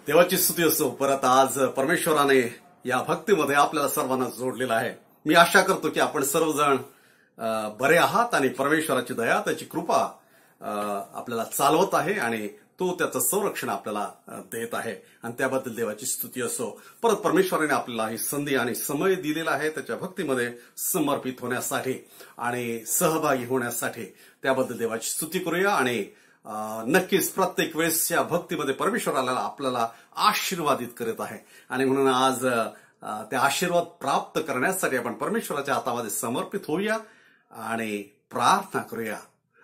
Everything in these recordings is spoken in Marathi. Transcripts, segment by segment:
देवाची स्तुती असो. परत आज परमेश्वराने या भक्तीमध्ये आपल्याला सर्वांना जोडलेला आहे. मी आशा करतो की आपण सर्वजण बरे आहात आणि परमेश्वराची दया, त्याची कृपा आपल्याला चालवत आहे आणि तो त्याचं संरक्षण आपल्याला देत आहे आणि त्याबद्दल देवाची स्तुती असो. परत परमेश्वराने आपल्याला ही संधी आणि समय दिलेला आहे त्याच्या भक्तीमध्ये समर्पित होण्यासाठी आणि सहभागी होण्यासाठी. त्याबद्दल देवाची स्तुती करूया आणि नक्कीच प्रत्येक वेळेस या भक्तीमध्ये परमेश्वराला आपल्याला आशीर्वादित करत आहे आणि म्हणून आज त्या आशीर्वाद प्राप्त करण्यासाठी आपण परमेश्वराच्या हातामध्ये समर्पित होऊया आणि प्रार्थना करूया.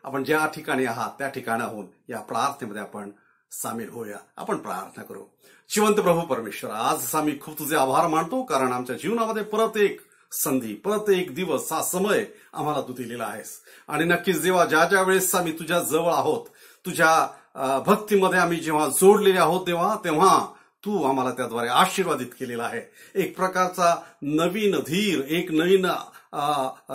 आपण ज्या ठिकाणी आहात त्या ठिकाणाहून या प्रार्थनेमध्ये आपण सामील होऊया. आपण प्रार्थना करू. जिवंत प्रभू परमेश्वर, आज आम्ही खूप तुझे आभार मानतो कारण आमच्या जीवनामध्ये परत एक संधी, परत एक दिवस, हा समय आम्हाला तू दिलेला आहेस. आणि नक्कीच जेव्हा ज्या ज्या वेळेस आम्ही तुझ्या जवळ आहोत, तुझ्या भक्तीमध्ये आम्ही जेव्हा जोडलेले आहोत तेव्हा तू आम्हाला त्याद्वारे आशीर्वादित केलेला आहे. एक प्रकारचा नवीन धीर, एक नवीन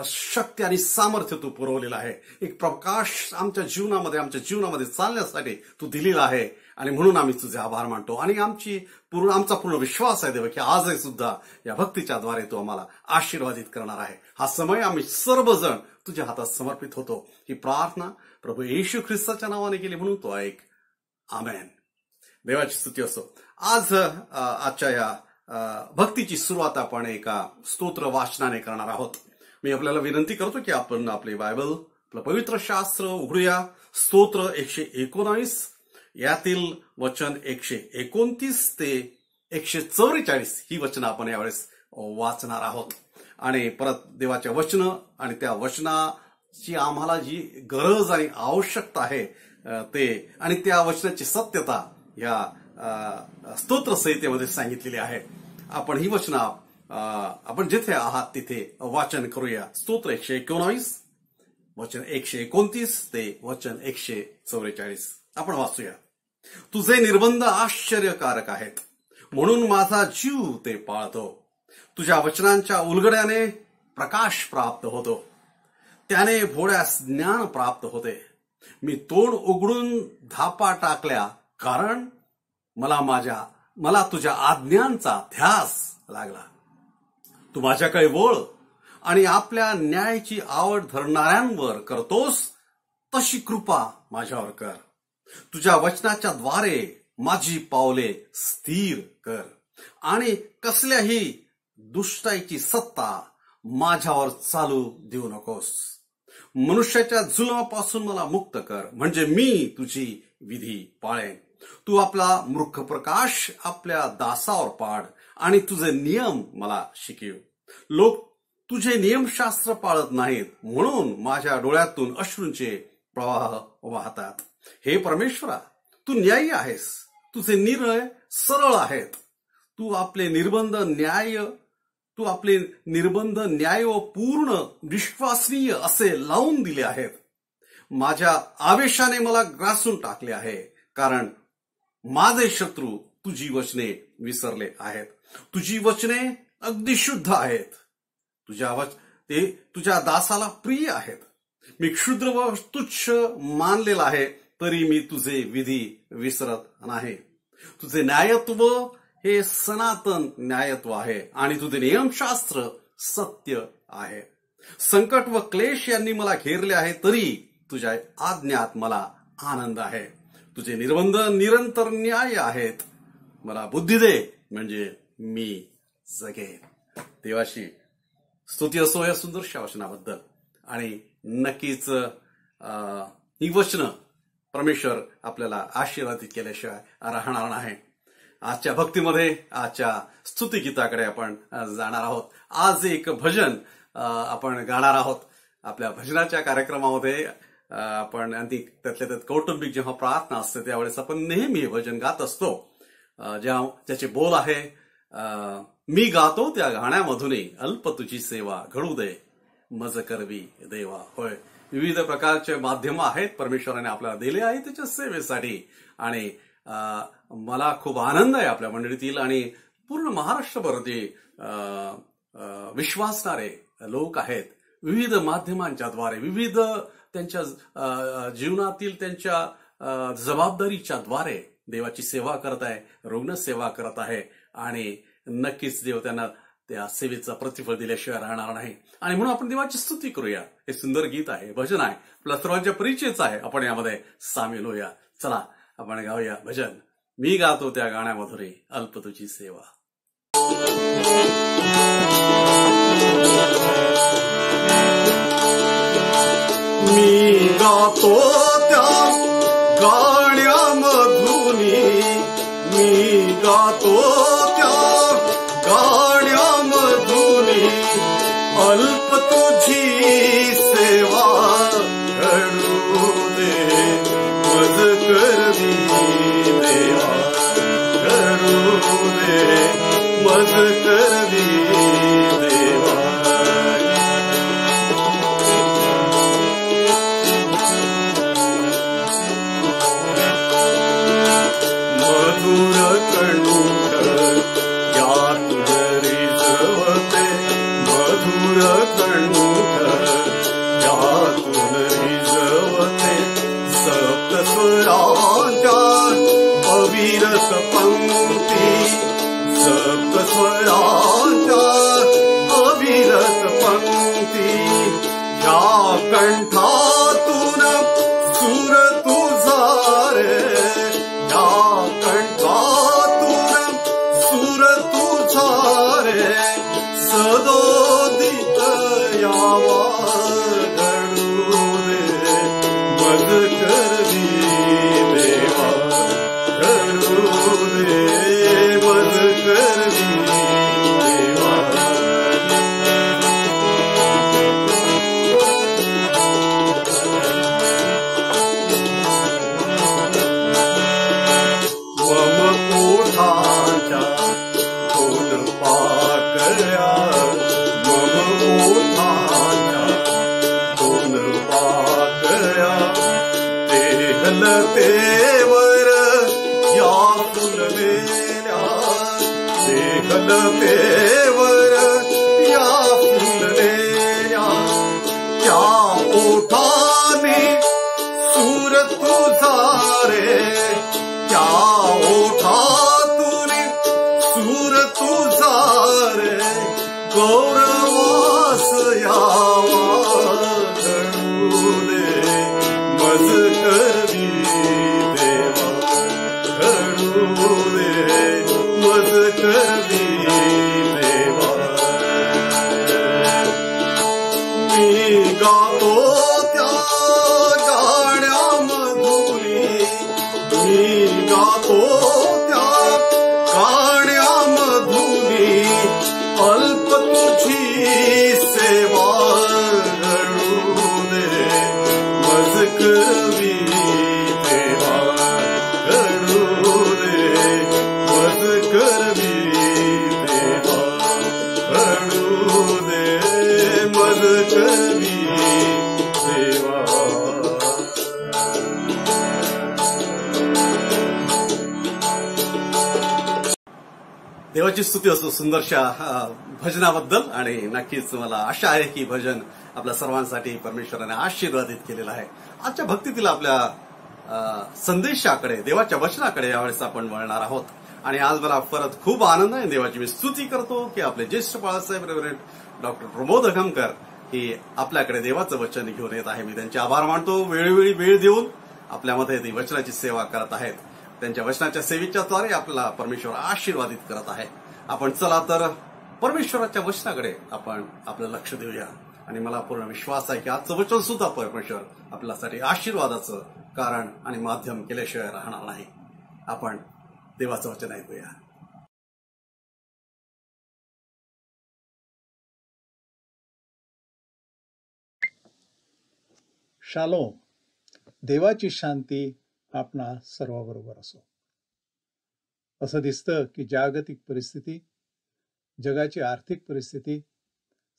शक्ती आणि सामर्थ्य तू पुरवलेला आहे. एक प्रकाश आमच्या जीवनामध्ये चालण्यासाठी तू दिलेला आहे आणि म्हणून आम्ही तुझे आभार मानतो. आणि आमचा पूर्ण विश्वास आहे देवा की आजही सुद्धा या भक्तीच्या द्वारे तू आम्हाला आशीर्वादित करणार आहे. हा समय आम्ही सर्वजण तुझ्या हातात समर्पित होतो. ही प्रार्थना प्रभू येशू ख्रिस्ताच्या नावाने केली म्हणून तो ऐक. आमेन. देवाची स्तुती असो. आजच्या या भक्तीची सुरुवात आपण एका स्तोत्र वाचनाने करणार आहोत. मी आपल्याला विनंती करतो की आपण आपले बायबल, आपलं पवित्र शास्त्र उघडूया. स्तोत्र 119 यातील वचन 129 ते 144 ही वचनं आपण यावेळेस वाचणार आहोत. आणि परत देवाच्या वचन आणि त्या वचनाची आम्हाला जी गरज आणि आवश्यकता आहे ते आणि त्या वचनाची सत्यता या स्तोत्र संहितेमध्ये सांगितलेली आहे. आपण ही वचन आपण जिथे आहात तिथे वाचन करूया. स्तोत्र 119 वचन 129 ते वचन 144 आपण वाचूया. तुझे निर्बंध आश्चर्यकारक आहेत म्हणून माझा जीव ते पाळतो. तुझ्या वचनांच्या उलगड्याने प्रकाश प्राप्त होतो, त्याने भोळ्यास ज्ञान प्राप्त होते. मी तोंड उघडून धापा टाकल्या कारण मला तुझ्या आज्ञांचा ध्यास लागला. तू माझ्याकडे वळ आणि आपल्या न्यायाची आवड धरणाऱ्यांवर करतोस तशी कृपा माझ्यावर कर. तुझ्या वचनाच्या द्वारे माझी पावले स्थिर कर आणि कसल्याही दुष्टाईची सत्ता माझ्यावर चालू देऊ नकोस. मनुष्याच्या जुलमापासून मला मुक्त कर म्हणजे मी तुझी विधी पाळेन. तू आपला मूर्ख प्रकाश आपल्या दासावर पाड आणि तुझे नियम मला शिकव. लोक तुझे नियमशास्त्र पाळत नाहीत म्हणून माझ्या डोळ्यातून अश्रूंचे प्रवाह वाहतात. हे परमेश्वरा, तू न्यायी आहेस, तुझे निर्णय सरळ आहेत. तू आपले निर्बंध न्याय व पूर्ण विश्वासनीय असे लावून दिले आहेत. माझ्या आवेशाने मला ग्रासून टाकले आहे कारण माझे शत्रू तुझी वचने विसरले आहेत. तुझी वचने अगदी शुद्ध आहेत. ते तुझ्या दासाला प्रिय आहेत. मी क्षुद्र व तुच्छ मानलेला आहे तरी मी तुझे विधी विसरत नाही. तुझे न्यायत्व हे सनातन न्यायत्व आहे आणि तुझे नियमशास्त्र सत्य आहे. संकट व क्लेश यांनी मला घेरले आहे तरी तुझ्या आज्ञात मला आनंद आहे. तुझे निर्बंध निरंतर न्याय आहेत. मला बुद्धी दे म्हणजे मी जगेन. देवाची स्तुती असो या सुंदरशा वचनाबद्दल. आणि नक्कीच ही वचनं परमेश्वर आपल्याला आशीर्वादित केल्याशिवाय राहणार नाही. आजच्या भक्तीमध्ये आजच्या स्तुती गीताकडे आपण जाणार आहोत. आज एक भजन आपण गाणार आहोत. आपल्या भजनाच्या कार्यक्रमामध्ये आपण आणि त्यातल्या त्यात कौटुंबिक जेव्हा प्रार्थना असते त्यावेळेस आपण नेहमी हे भजन गात असतो. ज्याचे बोल आहे, मी गातो त्या गाण्यामधूनही अल्प तुझी सेवा घडू दे मज करवी देवा. होय, विविध प्रकारचे माध्यम आहेत परमेश्वराने आपल्याला दिले आहे त्याच्या सेवेसाठी. आणि मला खूप आनंद आहे आपल्या मंडळीतील आणि पूर्ण महाराष्ट्रभर जे विश्वासणारे लोक आहेत विविध माध्यमांच्या द्वारे, विविध त्यांच्या जीवनातील त्यांच्या जबाबदारीच्या द्वारे देवाची सेवा करत आहे, रुग्ण सेवा करत आहे आणि नक्कीच देव त्यांना त्या सेवेचं प्रतिफळ दिल्याशिवाय राहणार नाही. आणि म्हणून आपण देवाची स्तुती करूया. हे सुंदर गीत आहे, भजन आहे, आपल्या सर्वांच्या परिचयच आहे. आपण यामध्ये सामील होऊया. चला आपण गाऊया भजन. मी गातो त्या गाण्यामधुरे अल्प तुझी सेवा. मी गातो त्या गाण्यामधुनी, मी गातो त्या गाण्यामधुनी अल्प तुझी सेवा घडू दे. मज करवी देवा घडू दे, मज करवी देवा. मधुर कंठ यातून रिझवते, मधुर कंठ यातून रिझवते. सप्तस्वरांच्या अविरत पंक्ती, सप्तस्वरांच्या अविरत पंक्ती. या कंठातून सूर तुझा रे, या कंठातून सूर तुझा रे. सदोदित यावा घडू दे, मज करवी देवा घडू दे, मज करवी देवा. मम ओठांच्या दोन पाकळ्या, मम ओठांच्या दोन पाकळ्या. तेहलतेवर या फुललेल्या, तेहलतेवर या फुललेल्या. त्या ओठाने सूर तुझा रे, त्या ओठातून सूर तुझा रे. गौरवास यावा घडू दे, मज करवी देवा घडू दे, मज करवी देवा. मी गातो त्या गाण्यामधुनी, मी गातो त्या गाण्यामधुनी अल्प तुझी सेवा घडू दे. मज करवी देवा घडू दे, मज करवी देवा घडू दे, मज करवी देवा. देवाची स्तुती असो सुंदरशा भजनाबद्दल. आणि नक्कीच मला आशा आहे की भजन आपल्या सर्वांसाठी परमेश्वराने आशीर्वादित केलेलं आहे. आजच्या भक्तीतील आपल्या संदेशाकडे, देवाच्या वचनाकडे यावेळेस आपण वळणार आहोत. आणि आज मला परत खूप आनंद आहे. देवाची मी स्तुती करतो की आपले ज्येष्ठ बाळासाहेब रेव्हरंड डॉक्टर प्रमोद अघमकर ही आपल्याकडे देवाचं वचन घेऊन येत आहे. मी त्यांचे आभार मानतो. वेळोवेळी वेळ देऊन आपल्यामध्ये ती वचनाची सेवा करत आहेत. त्यांच्या वचनाच्या सेवेच्याद्वारे आपल्याला परमेश्वर आशीर्वादित करत आहे. आपण चला तर परमेश्वराच्या वचनाकडे आपण आपलं लक्ष देऊया. आणि मला पूर्ण विश्वास आहे की आजचं वचन सुद्धा परमेश्वर आपल्यासाठी आशीर्वादाचं कारण आणि माध्यम केल्याशिवाय राहणार नाही. आपण देवाचं वचन ऐकूया. शालोम. देवाची शांती आपणा सर्वाबरोबर असो. असं दिसतं की जागतिक परिस्थिती, जगाची आर्थिक परिस्थिती,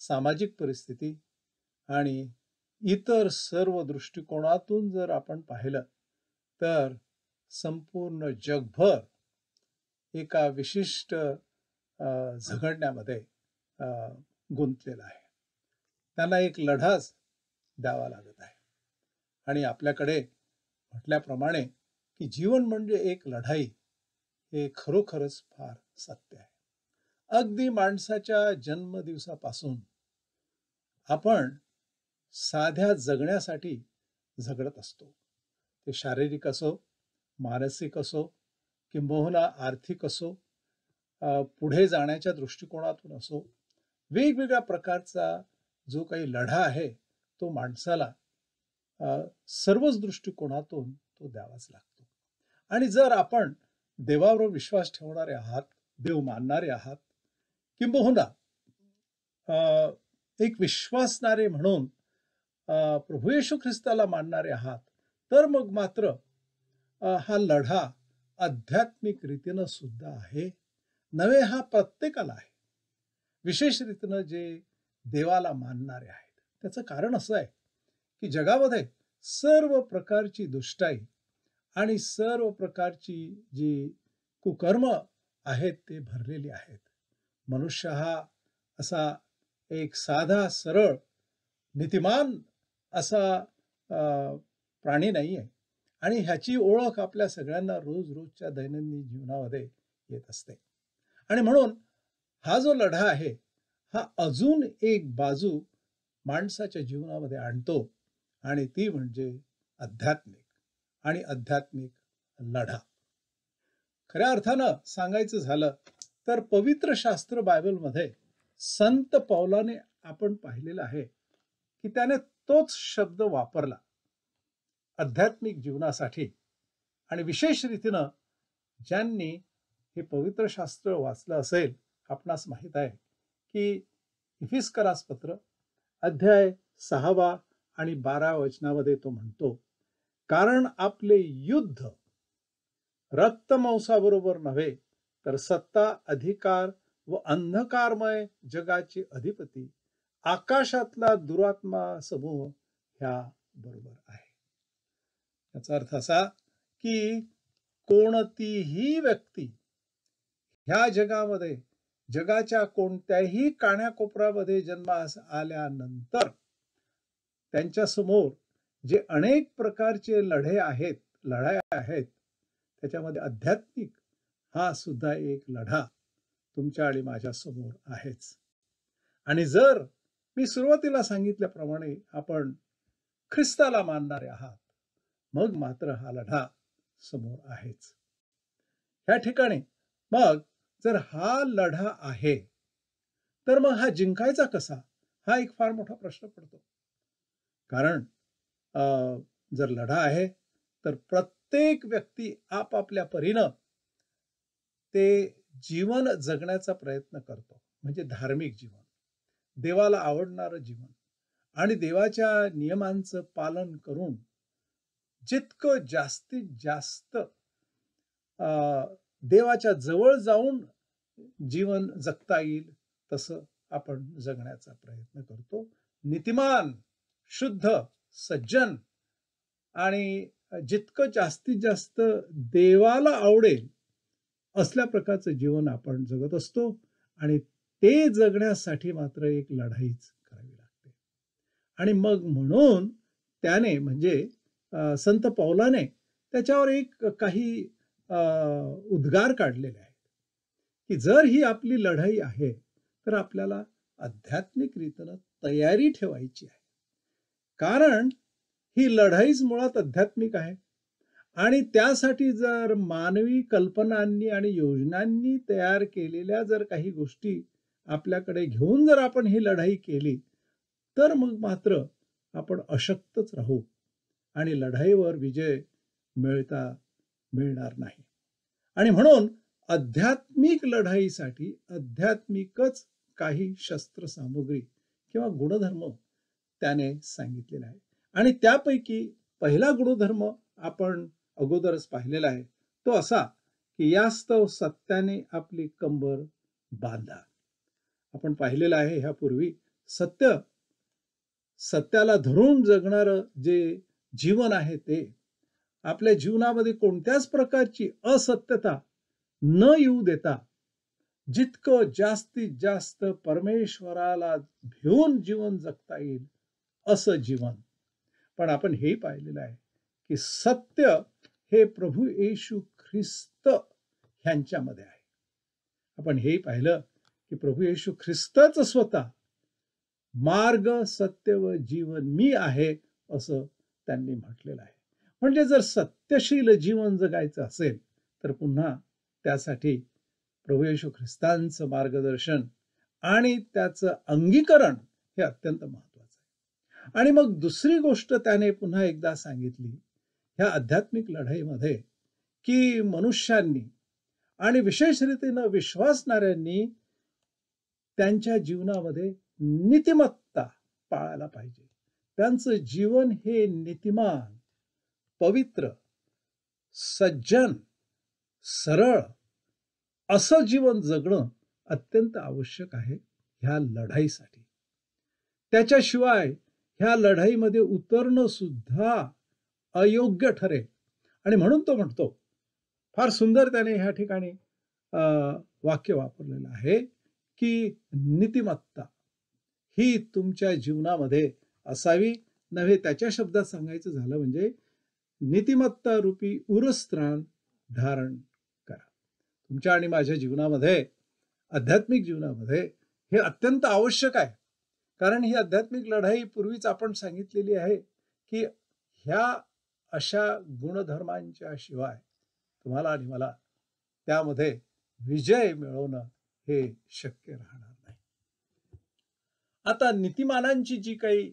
सामाजिक परिस्थिती आणि इतर सर्व दृष्टिकोनातून जर आपण पाहिलं तर संपूर्ण जगभर एका विशिष्ट झगडण्यामध्ये गुंतलेला आहे. त्यांना एक लढाच द्यावा लागत आहे. आणि आपल्याकडे म्हटल्याप्रमाणे की जीवन म्हणजे एक लढाई, हे खरोखरच फार सत्य आहे. अगदी माणसाच्या जन्मदिवसापासून आपण साध्या जगण्यासाठी झगडत असतो. ते शारीरिक असो, मानसिक असो, किंबहुना आर्थिक असो, पुढे जाण्याच्या दृष्टिकोनातून असो, वेगवेगळ्या प्रकारचा जो काही लढा आहे तो माणसाला सर्वच दृष्टिकोनातून तो द्यावाच लागतो. आणि जर आपण देवावर विश्वास ठेवणारे आहात, देव मानणारे आहात, किंबहुना एक विश्वासणारे म्हणून प्रभू येशू ख्रिस्ताला मानणारे आहात, तर मग मात्र हा लढा आध्यात्मिक रीतीनं सुद्धा आहे, नव्हे हा प्रत्येकाला आहे. विशेष रीतीनं जे देवाला मानणारे आहेत. त्याचं कारण असं आहे की जगामध्ये सर्व प्रकारची दुष्टाई आणि सर्व प्रकारची जी कुकर्म आहेत ते भरलेली आहेत. मनुष्य हा असा एक साधा सरळ नीतिमान असा प्राणी नाही आहे. आणि ह्याची ओळख आपल्या सगळ्यांना रोज रोजच्या दैनंदिन जीवनामध्ये येत असते. आणि म्हणून हा जो लढा आहे हा अजून एक बाजू माणसाच्या जीवनामध्ये आणतो, आणि ती म्हणजे आध्यात्मिक आणि आध्यात्मिक लढा. खऱ्या अर्थानं सांगायचं झालं तर पवित्र शास्त्र बायबलमध्ये संत पौलाने आपण पाहिलेलं आहे की त्याने तोच शब्द वापरला आध्यात्मिक जीवनासाठी. आणि विशेष रीतीनं ज्यांनी हे पवित्र शास्त्र वाचलं असेल, आपणास माहित आहे की इफिस्करास पत्र अध्याय 6 आणि 12 वचनामध्ये तो म्हणतो, कारण आपले युद्ध रक्तमांसाबरोबर नव्हे, तर सत्ता, अधिकार व अंधकारमय जगाचे अधिपती, आकाशातला दुरात्मा समूह ह्या बरोबर आहे. याचा अर्थ असा की कोणतीही व्यक्ती ह्या जगामध्ये, जगाच्या कोणत्याही कानाकोपऱ्यामध्ये जन्मास आल्यानंतर त्यांच्या समोर जे अनेक प्रकारचे लढाया आहेत, त्याच्यामध्ये आध्यात्मिक हा सुद्धा एक लढा तुमच्या आणि माझ्या समोर आहेच. आणि जर मी सुरुवातीला सांगितल्याप्रमाणे आपण ख्रिस्ताला मानणारे आहात, मग मात्र हा लढा समोर आहेच. ह्या ठिकाणी मग जर हा लढा आहे तर मग हा जिंकायचा कसा, हा एक फार मोठा प्रश्न पडतो. कारण जर लढा आहे तर प्रत्येक व्यक्ती आपापल्या परीनं ते जीवन जगण्याचा प्रयत्न करतो. म्हणजे धार्मिक जीवन, देवाला आवडणारं जीवन आणि देवाच्या नियमांचं पालन करून जितकं जास्तीत जास्त देवाच्या जवळ जाऊन जीवन जगता येईल तसं आपण जगण्याचा प्रयत्न करतो. नीतिमान, शुद्ध, सज्जन आणि जितकं जास्तीत जास्त देवाला आवडेल असल्या प्रकारचं जीवन आपण जगत असतो. आणि ते जगण्यासाठी मात्र एक लढाईच करावी लागते. आणि मग म्हणून त्याने म्हणजे संत पौलाने त्याच्यावर एक काही उद्गार काढलेले आहेत की जर ही आपली लढाई आहे तर आपल्याला आध्यात्मिक रीतीनं तयारी ठेवायची आहे. कारण ही लढाईच मुळात आध्यात्मिक आहे. आणि त्यासाठी जर मानवी कल्पनांनी आणि योजनांनी तयार केलेल्या जर काही गोष्टी आपल्याकडे घेऊन जर आपण ही लढाई केली तर मग मात्र आपण अशक्तच राहू आणि लढाईवर विजय मिळणार नाही. आणि म्हणून आध्यात्मिक लढाईसाठी आध्यात्मिकच काही शस्त्रसामुग्री किंवा गुणधर्म त्याने सांगितलेला आहे. आणि त्यापैकी पहिला गुणधर्म आपण अगोदरच पाहिलेला आहे, तो असा की यास्तव सत्याने आपली कंबर बांधा. आपण पाहिलेलं आहे ह्यापूर्वी, सत्याला धरून जगणारं जे जीवन आहे ते आपल्या जीवनामध्ये कोणत्याच प्रकारची असत्यता न येऊ देता जितकं जास्तीत जास्त परमेश्वराला भिवून जीवन जगता येईल असं जीवन. पण आपण हेही पाहिलेलं आहे की सत्य हे प्रभू येशू ख्रिस्त ह्यांच्यामध्ये आहे. आपण हेही पाहिलं की प्रभू येशू ख्रिस्तच स्वतः मार्ग, सत्य व जीवन मी आहे असं त्यांनी म्हटलेलं आहे. म्हणजे जर सत्यशील जीवन जगायचं असेल तर पुन्हा त्यासाठी प्रभू येशू ख्रिस्तांचं मार्गदर्शन आणि त्याचं अंगीकरण हे अत्यंत महत्वाचं आहे. आणि मग दुसरी गोष्ट त्याने पुन्हा एकदा सांगितली ह्या आध्यात्मिक लढाईमध्ये की मनुष्यांनी आणि विशेष रीतीनं विश्वासणाऱ्यांनी त्यांच्या जीवनामध्ये नीतिमत्ता पाळायला पाहिजे. त्यांचं जीवन हे नीतिमान, पवित्र, सज्जन, सरळ असं जीवन जगणं अत्यंत आवश्यक आहे ह्या लढाईसाठी. त्याच्याशिवाय ह्या लढाईमध्ये उतरणं सुद्धा अयोग्य ठरेल. आणि म्हणून तो म्हणतो, फार सुंदर त्याने ह्या ठिकाणी वाक्य वापरलेलं आहे की नीतिमत्ता ही तुमच्या जीवनामध्ये असावी. नव्हे त्याच्या शब्दात सांगायचं झालं म्हणजे नीतिमत्ता रूपी उरस्त्राण धारण करा. तुमच्या आणि माझ्या जीवनामध्ये, आध्यात्मिक जीवनामध्ये हे अत्यंत आवश्यक आहे. कारण ही आध्यात्मिक लढाई पूर्वीच आपण सांगितलेली आहे की ह्या अशा गुणधर्मांच्या शिवाय तुम्हाला आणि मला त्यामध्ये विजय मिळवणं हे शक्य राहणार नाही. आता नीतिमानांची जी काही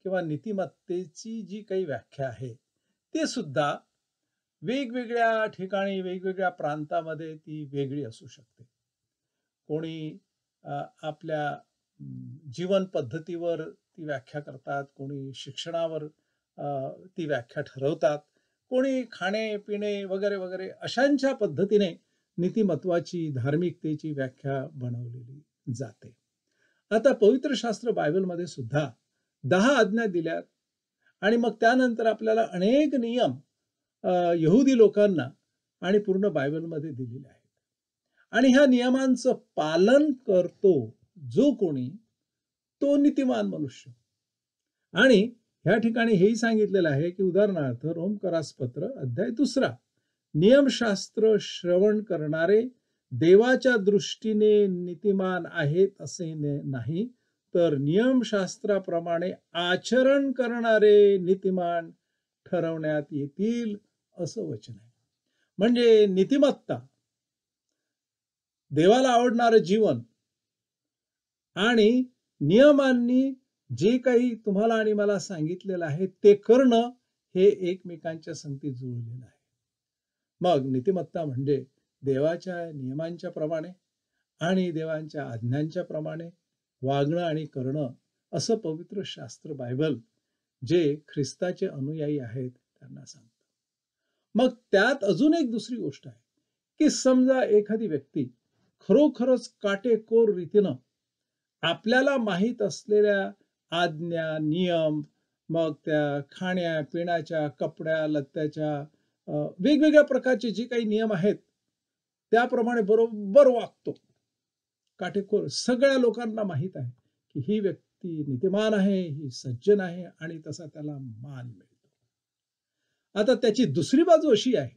किंवा नीतिमत्तेची जी काही व्याख्या आहे ते सुद्धा वेगवेगळ्या ठिकाणी, वेगवेगळ्या प्रांतामध्ये ती वेगळी असू शकते. कोणी आपल्या जीवन पद्धतीवर ती व्याख्या करतात, कोणी शिक्षणावर ती व्याख्या ठरवतात, कोणी खाणे पिणे वगैरे वगैरे अशांच्या पद्धतीने नीतिमत्वाची, धार्मिकतेची व्याख्या बनवलेली जाते. आता पवित्र शास्त्र बायबलमध्ये सुद्धा 10 आज्ञा दिल्यात आणि मग त्यानंतर आपल्याला अनेक नियम यहुदी लोकांना आणि पूर्ण बायबलमध्ये दिलेले आहेत. आणि ह्या नियमांचं पालन करतो जो कोणी, तो नीतिमान मनुष्य. आणि ह्या ठिकाणी हेही सांगितलेलं आहे की उदाहरणार्थ रोमकरास पत्र अध्याय 2, नियमशास्त्र श्रवण करणारे देवाच्या दृष्टीने नीतिमान आहेत असे नाही, तर नियमशास्त्राप्रमाणे आचरण करणारे नीतिमान ठरवण्यात येतील असं वचन आहे. म्हणजे नीतिमत्ता, देवाला आवडणारं जीवन आणि नियमांनी जे काही तुम्हाला आणि मला सांगितलेलं आहे ते करणं हे एकमेकांच्या संगती जुळलेलं आहे. मग नीतिमत्ता म्हणजे देवाच्या नियमांच्या प्रमाणे आणि देवांच्या आज्ञांच्या प्रमाणे वागणं आणि करणं असं पवित्र शास्त्र बायबल जे ख्रिस्ताचे अनुयायी आहेत त्यांना सांगतं. मग त्यात अजून एक दुसरी गोष्ट आहे की समजा एखादी व्यक्ती खरोखरच काटेकोर रीतीनं आपल्याला माहीत असलेल्या आज्ञा, नियम, मग त्या खाण्या पिण्याच्या, कपड्या लत्त्याच्या वेगवेगळ्या प्रकारचे जे काही नियम आहेत त्याप्रमाणे बरोबर वागतो, काटेकोर, सगळ्या लोकांना माहीत आहे की ही व्यक्ती नीतिमान आहे, ही सज्जन आहे आणि तसा त्याला मान मिळतो. आता त्याची दुसरी बाजू अशी आहे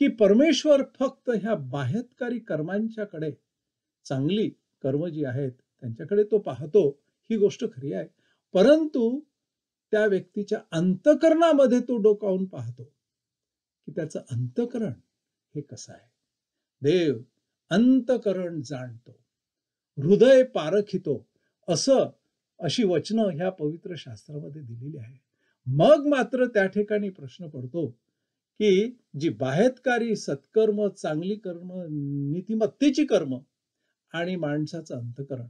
की परमेश्वर फक्त ह्या बाह्यकारी कर्मांच्याकडे, चांगली कर्म जी आहेत त्यांच्याकडे तो पाहतो, ही गोष्ट खरी आहे. परंतु त्या व्यक्तीच्या अंतःकरणामध्ये तो डोकावून पाहतो की त्याचं अंतःकरण हे कसं आहे. देव अंतःकरण जाणतो, हृदय पारखितो अशी वचनं ह्या पवित्र शास्त्रामध्ये दिलेली आहे. मग मात्र त्या ठिकाणी प्रश्न पडतो की जी बाहेतकारी सत्कर्म, चांगली कर्म, नीतिमत्तेची कर्म आणि माणसाचं अंतःकरण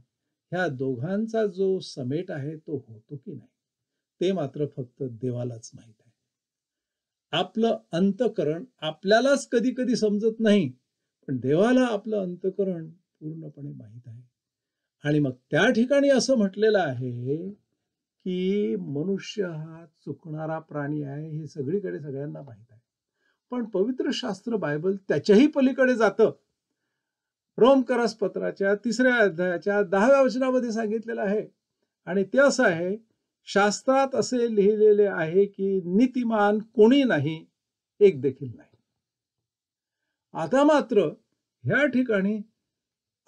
ह्या दोघांचा जो समेट आहे तो होतो की नाही, ते मात्र फक्त देवालाच माहीत आहे. आपलं अंतःकरण आपल्यालाच कधी कधी समजत नाही, पण देवाला आपलं अंतःकरण पूर्णपणे माहीत आहे. आणि मग त्या ठिकाणी असं म्हटलेलं आहे की मनुष्य हा चुकणारा प्राणी आहे, हे सगळीकडे सगळ्यांना माहीत आहे. पण पवित्र शास्त्र बायबल त्याच्याही पलीकडे जातं. रोमकरास पत्राच्या 3 अध्यायाच्या 10व्या वचनामध्ये सांगितलेलं आहे आणि ते असं आहे, शास्त्रात असे लिहिलेले आहे की नीतिमान कोणी नाही, एक देखील नाही. आता मात्र ह्या ठिकाणी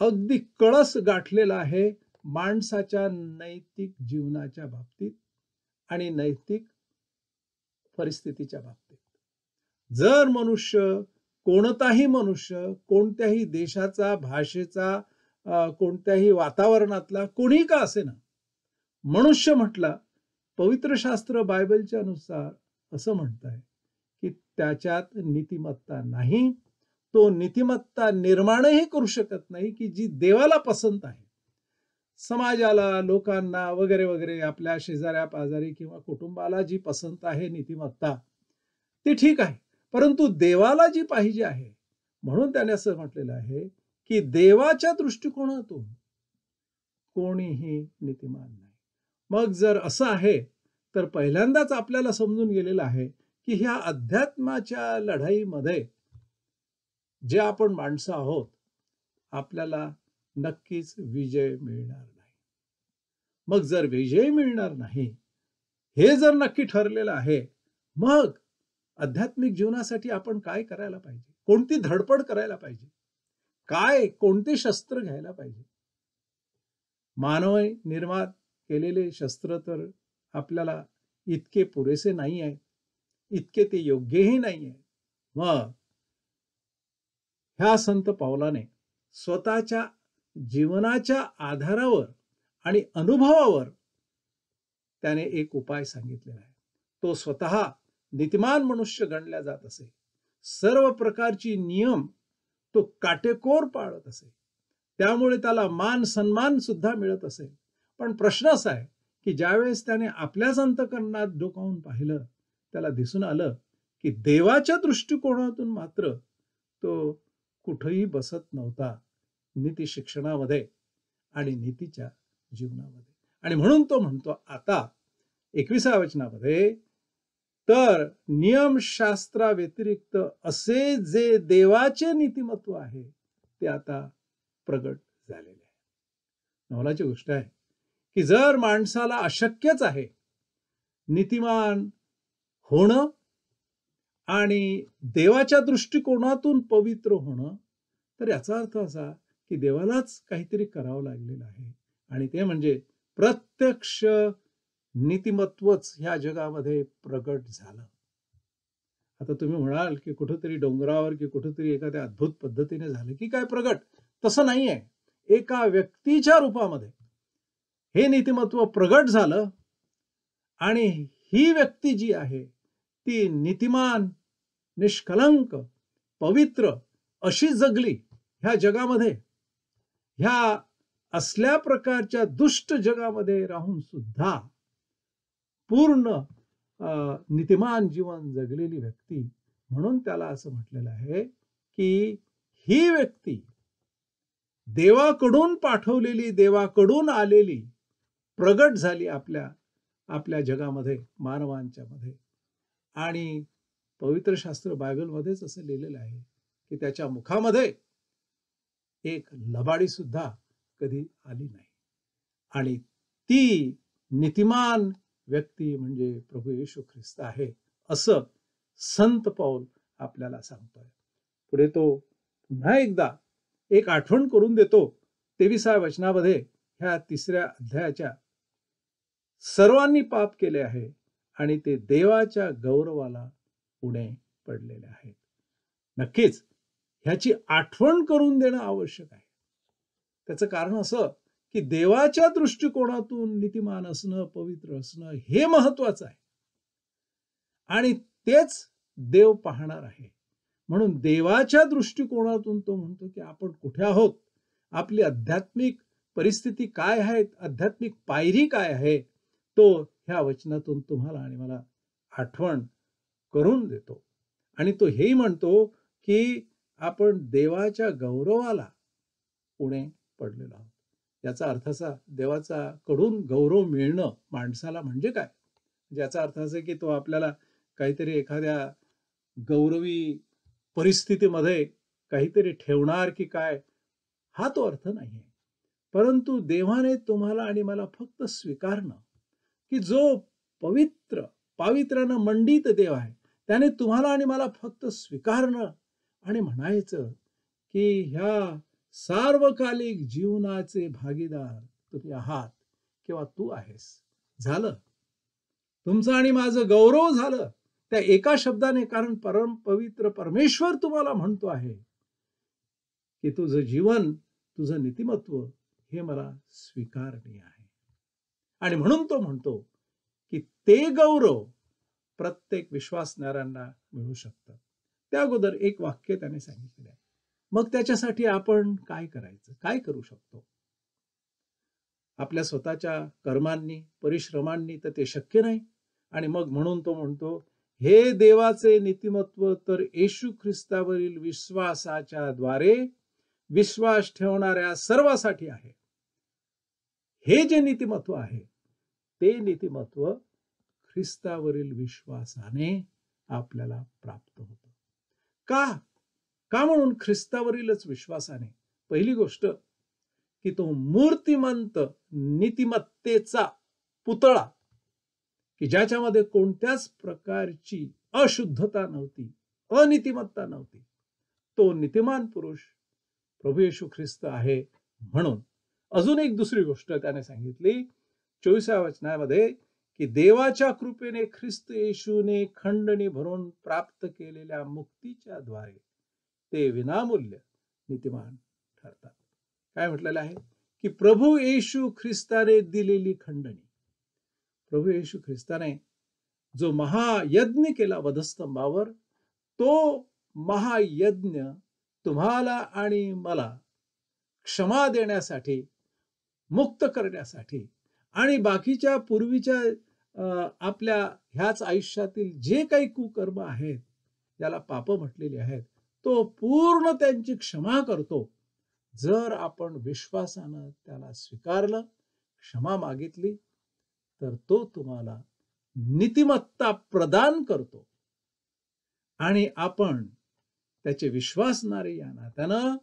अगदी कळस गाठलेला आहे माणसाच्या नैतिक जीवनाच्या बाबतीत आणि नैतिक परिस्थितीच्या बाबतीत. जर मनुष्य, कोणताही मनुष्य, कोणत्याही देशाचा, भाषेचा, कोणत्याही वातावरणातला, कोणी का असेना, मनुष्य म्हटला, पवित्र शास्त्र बायबलच्या नुसार असं म्हणताय की त्याच्यात नीतिमत्ता नाही. तो नीतिमत्ता निर्माणही करू शकत नाही की जी देवाला पसंत आहे. समाजाला, लोकांना वगैरे वगैरे, आपल्या शेजाऱ्या पाजारी किंवा कुटुंबाला जी पसंत आहे नीतिमत्ता, ती ठीक आहे. परंतु देवाला जी पाहिजे आहे, म्हणून त्याने असं म्हटलेलं आहे की देवाच्या दृष्टिकोनातून कोणीही नीतिमान नाही. मग जर असं आहे तर पहिल्यांदाच आपल्याला समजून गेलेलं आहे की ह्या अध्यात्माच्या लढाईमध्ये जे आपण माणसं आहोत, आपल्याला नक्कीच विजय मिळणार नाही. मग जर विजय मिळणार नाही, हे जर नक्की ठरलेलं आहे, मग आध्यात्मिक जीवनासाठी आपण काय करायला पाहिजे? कोणती धडपड करायला पाहिजे? कोणते शस्त्र घ्यायला पाहिजे? मानवी निर्माण केलेले शस्त्र तर आपल्याला इतके पुरेसे नाही आहे, इतके ते योग्यही नाही आहे. मग ह्या संत पावलाने स्वतःच्या जीवनाच्या आधारावर आणि अनुभवावर त्याने एक उपाय सांगितलेला आहे. तो स्वतः नीतिमान मनुष्य गणला जात असे. सर्व प्रकारची नियम तो काटेकोर पाळत असे. त्यामुळे त्याला मान सन्मान सुद्धा मिळत असेल. पण प्रश्न असा आहे की ज्यावेळेस त्याने आपल्याच अंतःकरणात डोकावून पाहिलं, त्याला दिसून आलं की देवाच्या दृष्टिकोनातून मात्र तो कुठेही बसत नव्हता नीती शिक्षणामध्ये आणि नीतीच्या जीवनामध्ये. आणि म्हणून तो म्हणतो आता 21व्या वचनामध्ये, तर नियमशास्त्राव्यतिरिक्त असे जे देवाचे नीतिमत्व आहे ते आता प्रगट झालेले आहे. नवलाची गोष्ट आहे की जर माणसाला अशक्यच आहे नीतिमान होणं आणि देवाच्या दृष्टिकोनातून पवित्र होणं, तर याचा अर्थ असा की देवालाच काहीतरी करावं लागलेलं आहे. आणि ते म्हणजे प्रत्यक्ष नीतिमत्वच ह्या जगामध्ये प्रगट झालं. आता तुम्ही म्हणाल की कुठेतरी डोंगरावर की कुठेतरी एखाद्या अद्भुत पद्धतीने झालं की काय प्रगट? तसं नाहीये. एका व्यक्तीच्या रूपामध्ये हे नीतिमत्व प्रगट झालं आणि ही व्यक्ती जी आहे ती नीतिमान, निष्कलंक, पवित्र अशी जगली ह्या जगामध्ये. ह्या असल्या प्रकारच्या दुष्ट जगामध्ये राहून सुद्धा पूर्ण नीतिमान जीवन जगलेली व्यक्ती, म्हणून त्याला असं म्हटलेलं आहे की ही व्यक्ती देवाकडून पाठवलेली, देवाकडून आलेली, प्रगट झाली आपल्या जगामध्ये, मानवांच्या मध्ये. आणि पवित्र शास्त्र बायबलमध्येच असं लिहिलेलं आहे की त्याच्या मुखामध्ये एक लबाडी सुद्धा कधी आली नाही. आणि ती नीतिमान व्यक्ती म्हणजे प्रभू येशू ख्रिस्त आहे, असं संत पौल आपल्याला सांगतोय. पुढे तो पुन्हा एकदा एक आठवण करून देतो 23व्या वचनामध्ये, ह्या 3ऱ्या अध्यायाच्या, सर्वांनी पाप केले आहे आणि ते देवाच्या गौरवाला उणे पडलेले आहेत. नक्कीच ह्याची आठवण करून देणं आवश्यक आहे. त्याचं कारण असं की देवाच्या दृष्टिकोनातून नीतिमान असणं, पवित्र असणं हे महत्वाचं आहे आणि तेच देव पाहणार आहे. म्हणून देवाच्या दृष्टिकोनातून तो म्हणतो की आपण कुठे आहोत, आपली आध्यात्मिक परिस्थिती काय आहे, आध्यात्मिक पायरी काय आहे, तो ह्या वचनातून तुम्हाला आणि मला आठवण करून देतो. आणि तो हेही म्हणतो की आपण देवाच्या गौरवाला उणे पडलेलो आहोत. याचा अर्थ असा, देवाचा कडून गौरव मिळणं माणसाला म्हणजे काय? ज्याचा अर्थ असा की तो आपल्याला काहीतरी एखाद्या गौरवी परिस्थितीमध्ये काहीतरी ठेवणार की काय, हा तो अर्थ नाहीये. परंतु देवाने तुम्हाला आणि मला फक्त स्वीकारणं की जो पवित्र, पावित्र्यानं मंडित देव आहे, त्याने तुम्हाला आणि मला फक्त स्वीकारणं आणि म्हणायचं की ह्या सार्वकालिक जीवनाचे भागीदार तुम्ही आहात किंवा तू आहेस. झालं. तुमचं आणि माझं गौरव झालं त्या एका शब्दाने. कारण परम पवित्र परमेश्वर तुम्हाला म्हणतो आहे की तुझं जीवन, तुझं नीतिमत्व हे मला स्वीकारणीय आहे. आणि म्हणून तो म्हणतो की ते गौरव प्रत्येक विश्वासणाऱ्यांना मिळू शकतं. त्या अगोदर एक वाक्य त्याने सांगितलेलं आहे. मग त्याच्यासाठी आपण काय करायचं, काय करू शकतो? आपल्या स्वतःच्या कर्मांनी, परिश्रमांनी तर ते शक्य नाही. आणि मग म्हणून तो म्हणतो, हे देवाचे नीतिमत्व तर येशू ख्रिस्तावरील विश्वासाच्या द्वारे विश्वास ठेवणाऱ्या सर्वांसाठी आहे. हे जे नीतिमत्व आहे ते नीतिमत्व ख्रिस्तावरील विश्वासाने आपल्याला प्राप्त होतं. का? का म्हणून ख्रिस्तावरीलच विश्वासाने? पहिली गोष्ट की तो मूर्तिमंत नीतिमत्तेचा पुतळा, की ज्याच्यामध्ये कोणत्याच प्रकारची अशुद्धता नव्हती, अनीतिमत्ता नव्हती, तो नीतिमान पुरुष प्रभू येशू ख्रिस्त आहे. म्हणून अजून एक दुसरी गोष्ट त्याने सांगितली 24व्या वचनामध्ये की देवाच्या कृपेने ख्रिस्त येशूने खंडणी भरून प्राप्त केलेल्या मुक्तीच्या द्वारे ते विनामूल्य नीतिमान ठरतात. काय म्हटलेलं आहे की प्रभू येशू ख्रिस्ताने दिलेली खंडणी, प्रभू येशू ख्रिस्ताने जो महायज्ञ केला वधस्तंभावर, तो महायज्ञ तुम्हाला आणि मला क्षमा देण्यासाठी, मुक्त करण्यासाठी आणि बाकीच्या पूर्वीच्या आपल्या ह्याच आयुष्यातील जे काही कुकर्म आहेत, ज्याला पाप म्हटलेली आहेत, तो पूर्ण त्यांची क्षमा करतो. जर आपण विश्वासानं त्याला स्वीकारलं, क्षमा मागितली, तर तो तुम्हाला नीतिमत्ता प्रदान करतो. आणि आपण त्याचे विश्वासणारे या नात्यानं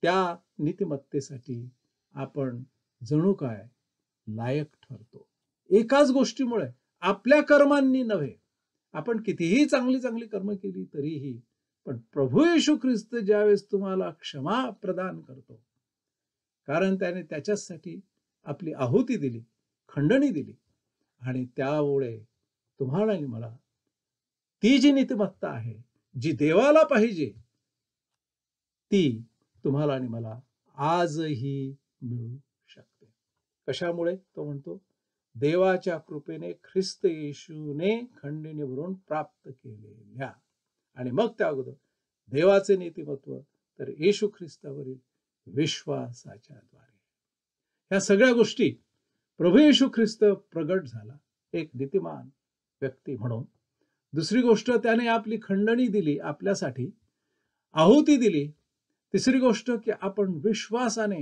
त्या नीतिमत्तेसाठी आपण जणू काय लायक ठरतो. एकाच गोष्टीमुळे, आपल्या कर्मांनी नव्हे. आपण कितीही चांगली चांगली कर्म केली तरीही, पण प्रभू येशू ख्रिस्त ज्यावेळेस तुम्हाला क्षमा प्रदान करतो, कारण त्याने त्याच्यासाठी आपली आहुती दिली, खंडणी दिली, आणि त्यामुळे तुम्हाला आणि मला ती जी नीतिमत्ता आहे, जी देवाला पाहिजे, ती तुम्हाला आणि मला आजही मिळू शकते. कशामुळे? तो म्हणतो देवाच्या कृपेने ख्रिस्त येशूने खंडणी भरून प्राप्त केलेल्या. आणि मग त्या अगोदर देवाचे नीतिमत्व तर येशू ख्रिस्तावरील विश्वासाच्या द्वारे. ह्या सगळ्या गोष्टी प्रभू येशू ख्रिस्त प्रगट झाला एक नीतिमान व्यक्ती म्हणून. दुसरी गोष्ट, त्याने आपली खंडणी दिली, आपल्यासाठी आहुती दिली. तिसरी गोष्ट की आपण विश्वासाने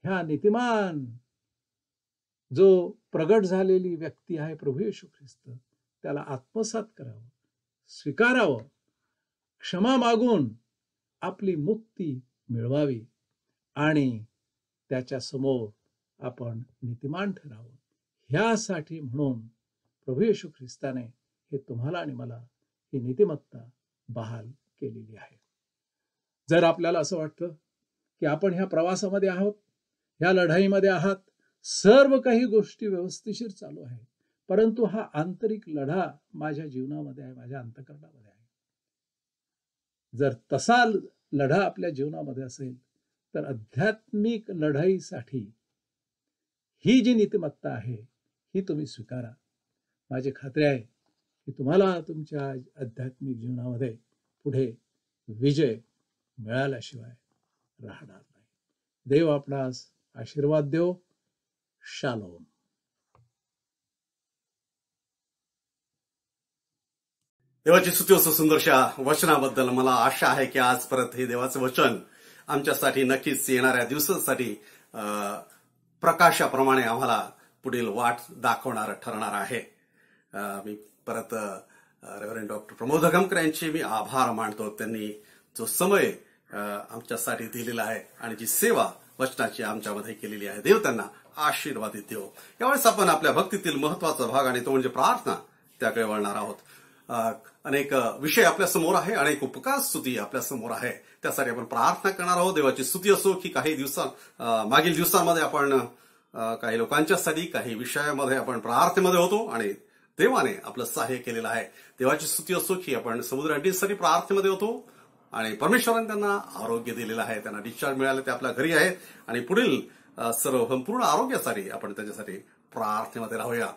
ह्या नीतिमान जो प्रगट झालेली व्यक्ती आहे प्रभू येशू ख्रिस्त, त्याला आत्मसात करावं, स्वीकारावं, क्षमा मागून आपली मुक्ती मिळवावी आणि त्याच्या समोर आपण नीतिमान ठरावं. ह्यासाठी म्हणून प्रभू येशू ख्रिस्ताने हे तुम्हाला आणि मला ही नीतिमत्ता बहाल केलेली आहे. जर आपल्याला असं वाटतं की आपण ह्या प्रवासामध्ये आहोत, ह्या लढाईमध्ये आहात, सर्व काही गोष्टी व्यवस्थिशीर चालू आहे, परंतु हा आंतरिक लढा माझ्या जीवनामध्ये आहे, माझ्या अंतःकरणामध्ये आहे, जर तसा लढा आपल्या जीवनामध्ये असेल तर आध्यात्मिक लढाईसाठी ही जी नीतिमत्ता आहे ही तुम्ही स्वीकारा. माझी खात्री आहे की तुम्हाला तुमच्या आध्यात्मिक जीवनामध्ये पुढे विजय मिळाल्याशिवाय राहणार नाही. देव आपणास आशीर्वाद देव. शालोम. देवाची स्तुती असो सुंदरशा वचनाबद्दल. मला आशा आहे की आज परत हे देवाचं वचन आमच्यासाठी नक्कीच येणाऱ्या दिवसांसाठी प्रकाशाप्रमाणे आम्हाला पुढील वाट दाखवणार ठरणार आहे. मी परत रेव्हरंड डॉक्टर प्रमोद हगमकर यांचे मी आभार मानतो. त्यांनी जो समय आमच्यासाठी दिलेला आहे आणि जी सेवा वचनाची आमच्यामध्ये केलेली आहे, देव त्यांना आशीर्वादित देव. यावेळेस आपण आपल्या भक्तीतील महत्वाचा भाग आणि तो म्हणजे प्रार्थना त्याकडे वळणार आहोत. अनेक विषय आपल्या समोर आहे, अनेक उपकार स्तुती आपल्या समोर आहे. त्यासाठी आपण प्रार्थना करणार आहोत. देवाची स्तुती असो की काही मागील दिवसांमध्ये आपण काही लोकांच्यासाठी काही विषयामध्ये आपण प्रार्थनेमध्ये होतो आणि देवाने आपलं सहाय्य केलेलं आहे. देवाची स्तुती असो की आपण समुद्र अंडीसाठी प्रार्थनेमध्ये होतो आणि परमेश्वराने त्यांना आरोग्य दिलेलं आहे, त्यांना डिस्चार्ज मिळाले, ते आपल्या घरी आहेत आणि पुढील सर्व संपूर्ण आरोग्यासाठी आपण त्यांच्यासाठी प्रार्थनेमध्ये राहूया.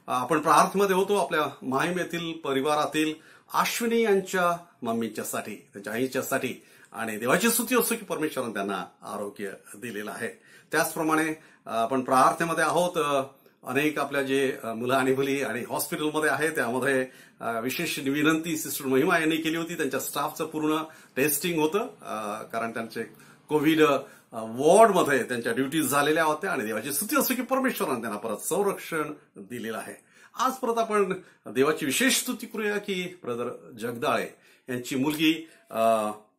आपण प्रार्थनेमध्ये होतो आपल्या माहीम येथील परिवारातील अश्विनी यांच्या मम्मीच्यासाठी, त्यांच्या आईच्यासाठी, आणि देवाची स्तुती असो की परमेश्वराने त्यांना आरोग्य दिलेलं आहे. त्याचप्रमाणे आपण प्रार्थनेमध्ये आहोत अनेक आपल्या जे मुलं आणि मुली आणि हॉस्पिटलमध्ये आहे त्यामध्ये विशेष विनंती सिस्टर महिमा यांनी केली होती. त्यांच्या स्टाफचं पूर्ण टेस्टिंग होतं कारण त्यांचे कोविड वॉर्डमध्ये त्यांच्या ड्युटीज झालेल्या होत्या आणि देवाची स्तुती असो की परमेश्वराने त्यांना परत संरक्षण दिलेलं आहे. आज परत आपण देवाची विशेष स्तुती करूया की ब्रदर जगदाळे यांची मुलगी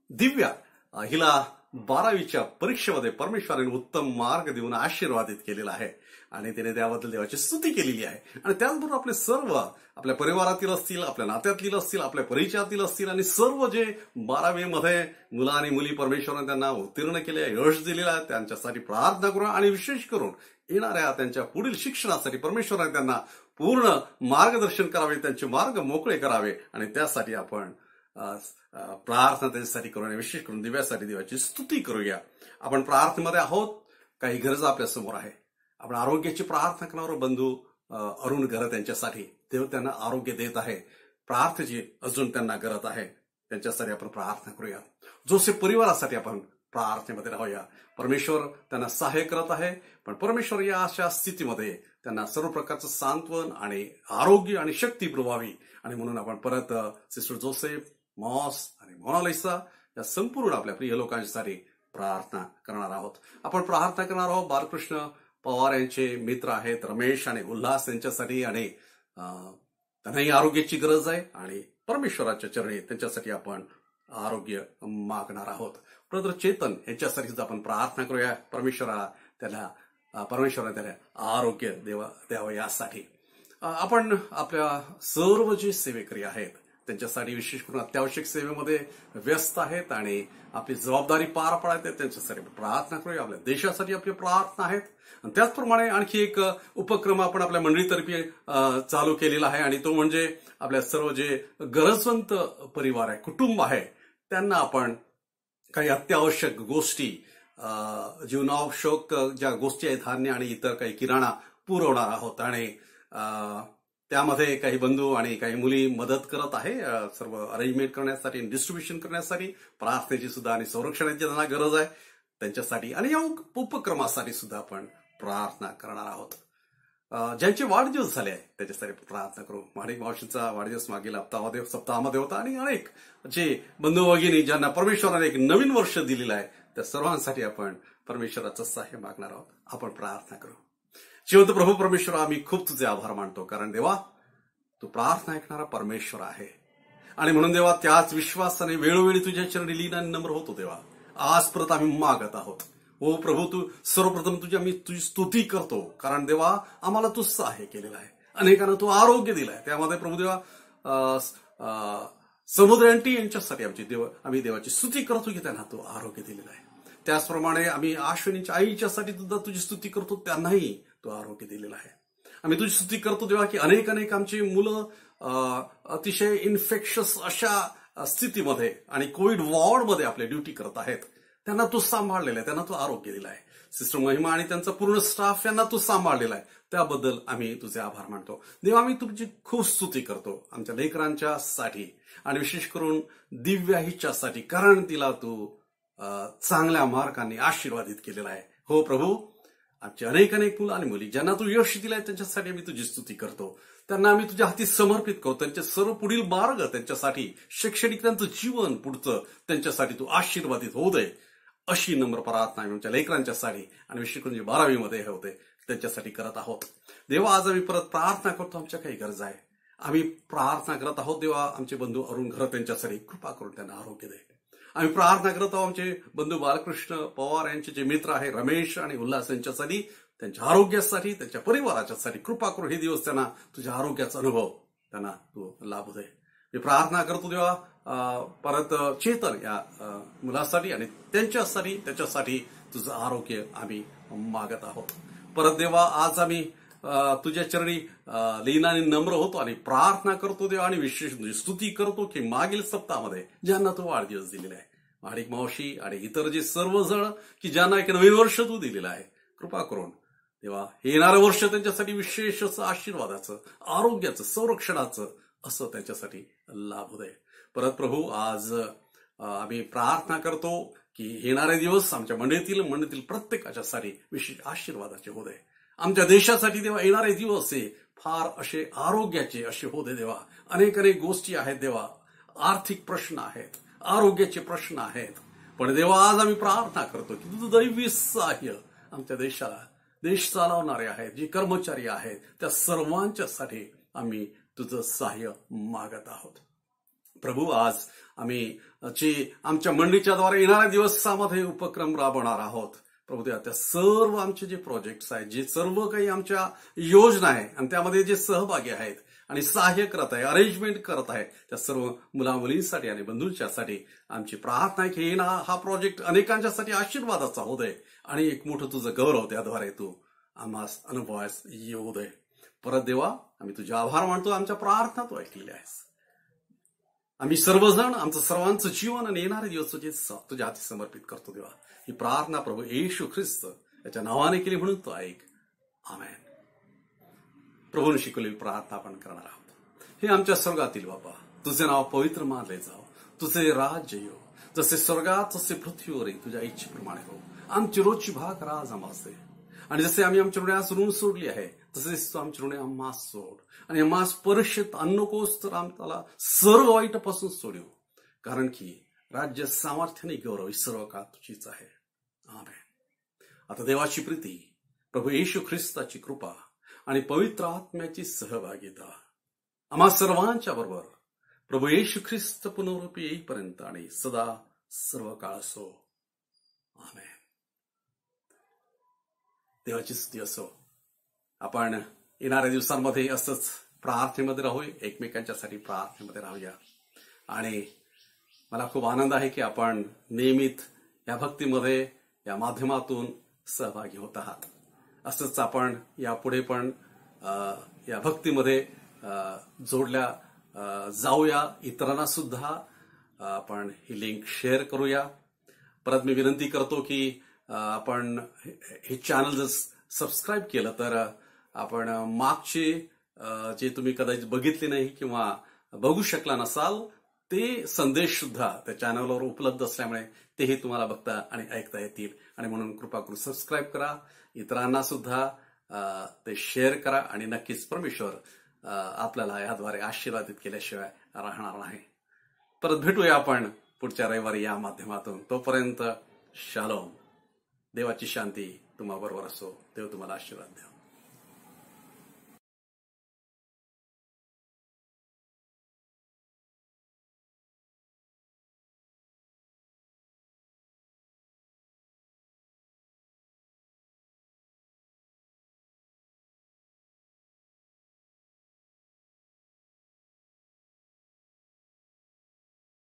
दिव्या हिला 12वीच्या परीक्षेमध्ये परमेश्वराने उत्तम मार्ग देऊन आशीर्वादित केलेला आहे आणि तिने त्याबद्दल देवाची स्तुती केलेली आहे. आणि त्याचबरोबर आपले सर्व आपल्या परिवारातील असतील, आपल्या नात्यातील असतील, आपल्या परिचयातील असतील आणि सर्व जे 12वीमध्ये मुलं आणि मुली परमेश्वराने त्यांना उत्तीर्ण केले, यश दिलेलं आहे, त्यांच्यासाठी प्रार्थना करू आणि विशेष करून येणाऱ्या त्यांच्या पुढील शिक्षणासाठी परमेश्वराने त्यांना पूर्ण मार्गदर्शन करावे, त्यांचे मार्ग मोकळे करावे आणि त्यासाठी आपण प्रार्थना त्याच्यासाठी करू आणि विशेष करून दिव्यासाठी देवाची स्तुती करूया. आपण प्रार्थनेमध्ये आहोत, काही गरजा आपल्या समोर आहे. आपण आरोग्याची प्रार्थना करणार बंधू अरुण घरत यांच्यासाठी देव त्यांना आरोग्य देत आहे, प्रार्थनेची अजून त्यांना गरज आहे, त्यांच्यासाठी आपण प्रार्थना करूया. जोसेफ परिवारासाठी आपण प्रार्थनेमध्ये राहूया. परमेश्वर त्यांना सहाय्य करत आहे, पण परमेश्वर या अशा स्थितीमध्ये त्यांना सर्व प्रकारचं सांत्वन आणि आरोग्य आणि शक्ती पुरवावी आणि म्हणून आपण परत सिस्टर जोसेफ, मॉस आणि मोनालिसा या संपूर्ण आपल्या प्रिय लोकांसाठी प्रार्थना करणार आहोत. आपण प्रार्थना करणार आहोत बालकृष्ण पवार यांचे मित्र आहेत रमेश आणि उल्हास यांच्यासाठी आणि त्यांनाही आरोग्याची गरज आहे आणि परमेश्वराच्या चरणी त्यांच्यासाठी आपण आरोग्य मागणार आहोत. ब्रदर चेतन यांच्यासाठी सुद्धा आपण प्रार्थना करूया. परमेश्वराने त्याला आरोग्य द्यावं यासाठी. आपण आपल्या सर्व जे सेवेकरी आहेत त्यांच्यासाठी विशेष करून अत्यावश्यक सेवेमध्ये व्यस्त आहेत आणि आपली जबाबदारी पार पाडत आहेत त्यांच्यासाठी प्रार्थना करूया. आपल्या देशासाठी आपली प्रार्थना आहेत. त्याचप्रमाणे आणखी एक उपक्रम आपण आपल्या मंडळीतर्फे चालू केलेला आहे आणि तो म्हणजे आपल्या सर्व जे गरजवंत परिवार आहे, कुटुंब आहे, त्यांना आपण काही अत्यावश्यक गोष्टी जीवनावश्यक ज्या गोष्टी आहेत, धान्य आणि इतर काही किराणा पुरवणार आहोत आणि त्यामध्ये काही बंधू आणि काही मुली मदत करत आहे सर्व अरेंजमेंट करण्यासाठी, डिस्ट्रीब्युशन करण्यासाठी, प्रार्थनेची सुद्धा आणि संरक्षणाची त्यांना गरज आहे त्यांच्यासाठी आणि या उपक्रमासाठी सुद्धा आपण प्रार्थना करणार आहोत. ज्यांचे वाढदिवस झाले आहे त्याच्यासाठी प्रार्थना करू. माणिक मावशींचा वाढदिवस मागील सप्ताहामध्ये होता आणि अनेक जे बंधू भगिनी ज्यांना परमेश्वराने एक नवीन वर्ष दिलेलं आहे त्या सर्वांसाठी आपण परमेश्वराचं सहाय्य मागणार आहोत. आपण प्रार्थना करू. जिवंत प्रभू परमेश्वर, आम्ही खूप तुझे आभार मानतो कारण देवा तू प्रार्थना ऐकणारा परमेश्वर आहे आणि म्हणून देवा त्याच विश्वासाने वेळोवेळी तुझ्या चरणी लीन आणि नम्र होतो. देवा आज परत आम्ही मागत आहोत. ओ प्रभू, तू सर्वप्रथम तुझी स्तुती करतो कारण देवा आम्हाला तू सहाय्य केलेलं आहे, अनेकांना तू आरोग्य दिलंय. त्यामध्ये प्रभू देवा समुद्र अंटी यांच्यासाठी आम्ही देवाची स्तुती करतो की त्यांना तू आरोग्य दिलेलं आहे. त्याचप्रमाणे आम्ही अश्विनीच्या आईच्यासाठी सुद्धा तुझी स्तुती करतो, त्यांनाही तू आरोग्य दिलेलं आहे. आम्ही तुझी स्तुती करतो देवा की अनेक आमची मुलं अतिशय इन्फेक्शस अशा स्थितीमध्ये आणि कोविड वॉर्डमध्ये आपली ड्युटी करत आहेत, त्यांना तू सांभाळलेलं आहे, त्यांना तू आरोग्य दिलं आहे. सिस्टर महिमा आणि त्यांचा पूर्ण स्टाफ यांना तू सांभाळलेला आहे, त्याबद्दल आम्ही तुझे आभार मानतो. देवा आम्ही तुझी खूप स्तुती करतो आमच्या लेकरांच्या साठी आणि विशेष करून दिव्या हिच्यासाठी कारण तिला तू चांगल्या मार्गाने आशीर्वादित केलेला आहे. हो प्रभू, आमचे अनेक मुलं आणि मुली ज्यांना तू यश दिलंय त्यांच्यासाठी आम्ही तुझी स्तुती करतो. त्यांना आम्ही तुझ्या हाती समर्पित करतो. त्यांचे सर्व पुढील मार्ग त्यांच्यासाठी शैक्षणिक त्यांचं जीवन पुढचं त्यांच्यासाठी तू आशीर्वादित होऊ दे अशी नम्र प्रार्थना आमच्या लेकरांच्यासाठी आणि विशेष करून जे 12वीमध्ये होते त्यांच्यासाठी करत आहोत. देवा आज आम्ही परत प्रार्थना करतो. आमच्या काही गरजा आहे आम्ही प्रार्थना करत आहोत. देवा आमचे बंधू अरुण घरत त्यांच्यासाठी कृपा करून त्यांना आरोग्य दे. आम्ही प्रार्थना करत आहोत आमचे बंधू बालकृष्ण पवार यांचे जे मित्र आहे रमेश आणि उल्हास यांच्यासाठी, त्यांच्या आरोग्यासाठी, त्यांच्या परिवाराच्यासाठी कृपा करून हे दिवस त्यांना तुझ्या आरोग्याचा अनुभव त्यांना तू लाभ दे. मी प्रार्थना करतो देवा परत चेतन या मुलासाठी आणि त्याच्यासाठी तुझं आरोग्य आम्ही मागत आहोत. परत देवा आज आम्ही तुझ्या चरणी लीनाने नम्र होतो आणि प्रार्थना करतो देवा आणि विशेष स्तुती करतो की मागील सप्ताहामध्ये ज्यांना तू वाढदिवस दिलेला आहे, माडिक मावशी आणि इतर जे सर्वजण की ज्यांना एक नवीन वर्ष तू दिलेलं आहे, कृपा करून देवा हे येणारं वर्ष त्यांच्यासाठी विशेष असं आशीर्वादाचं, आरोग्याचं, संरक्षणाचं असं त्यांच्यासाठी लाभ दे. परत प्रभू आज आम्ही प्रार्थना करतो की येणारे दिवस आमच्या मंडळीतील प्रत्येकाच्यासाठी विशेष आशीर्वादाचे हो दे. आमच्या देशासाठी देवा येणारे दिवस हे फार असे आरोग्याचे असे हो दे देवा. अनेक गोष्टी आहेत देवा, आर्थिक प्रश्न आहेत, आरोग्याचे प्रश्न आहेत, पण देवा आज आम्ही प्रार्थना करतो की तुझं दैवी सहाय्य आमच्या देशाला, देश चालवणारे आहेत, जे कर्मचारी आहेत, त्या सर्वांच्यासाठी आम्ही तुझं सहाय्य मागत आहोत. प्रभू आज आम्ही जे आमच्या मंडळीच्या द्वारे येणाऱ्या दिवसामध्ये उपक्रम राबवणार आहोत प्रभू देवा, त्या सर्व आमचे जे प्रोजेक्ट्स आहेत, जे सर्व काही आमच्या योजना आहे आणि त्यामध्ये जे सहभागी आहेत आणि सहाय्य करत आहे, अरेंजमेंट करत आहे, त्या सर्व मुलामुलींसाठी आणि बंधूंच्यासाठी आमची प्रार्थना आहे की हा प्रोजेक्ट अनेकांच्यासाठी आशीर्वादाचा होऊ दे आणि एक मोठं तुझं गौरव त्याद्वारे तू आम्हास अनुभवास येऊ दे. परत देवा आम्ही तुझे आभार मानतो, आमच्या प्रार्थना तू ऐकलेल्या आहेस. आम्ही सर्वजण आमचं सर्वांचं जीवन आणि येणारे दिवस तुझ्या हाती समर्पित करतो देवा. ही प्रार्थना प्रभू येशू ख्रिस्त याच्या नावाने केली म्हणून तो ऐक. आमेन. प्रभूने शिकवलेली प्रार्थना आपण करणार आहोत. हे आमच्या स्वर्गातील बाबा, तुझे नाव पवित्र मानले जाओ, तुझे राज्य येऊ, जसे स्वर्गात तसे पृथ्वीवरही तुझ्या इच्छेप्रमाणे हो. आमची रोजची भाकर आज आम्हास दे, आणि जसे आम्ही आमच्या ऋणास ऋण सोडली आहे तसेच तू आमच्या ऋणे आम्हास सोड, आणि आम्हास परीक्षेत आणू नकोस तर आम्हाला सर्व वाईटापासून सोडू, कारण की राज्य, सामर्थ्याने गौरव सर्व काळ तुझीच आहे. आमेन. आता देवाची प्रीती, प्रभू येशू ख्रिस्ताची कृपा आणि पवित्र आत्म्याची सहभागिता आम्हा सर्वांच्या बरोबर प्रभू येशू ख्रिस्त पुनरुपी येईपर्यंत आणि सदा सर्व काळ असो. आमेन. देवाची स्तुती असो. आपण येणाऱ्या दिवसांमध्ये असंच प्रार्थनेमध्ये राहूया, एकमेकांच्यासाठी प्रार्थनेमध्ये राहूया. आणि मला खूप आनंद आहे की आपण नियमित या भक्तीमध्ये या माध्यमातून सहभागी होत आहात. असंच आपण यापुढे पण या भक्तीमध्ये जोडल्या जाऊया. इतरांना सुद्धा आपण ही लिंक शेअर करूया. परत मी विनंती करतो की आपण हे चॅनल जर सबस्क्राईब केलं तर आपण मागचे जे तुम्ही कदाचित बघितले नाही किंवा बघू शकला नसाल ते संदेश सुद्धा त्या चॅनलवर उपलब्ध असल्यामुळे तेही तुम्हाला बघता आणि ऐकता येतील. आणि म्हणून कृपा करून सबस्क्राईब करा, इतरांना सुद्धा ते शेअर करा, आणि नक्कीच परमेश्वर आपल्याला याद्वारे आशीर्वादित केल्याशिवाय राहणार नाही. परत भेटूया आपण पुढच्या रविवारी या माध्यमातून. तोपर्यंत शालोम. देवाची शांती तुम्हा बरोबर असो. देव तुम्हाला आशीर्वाद द्या.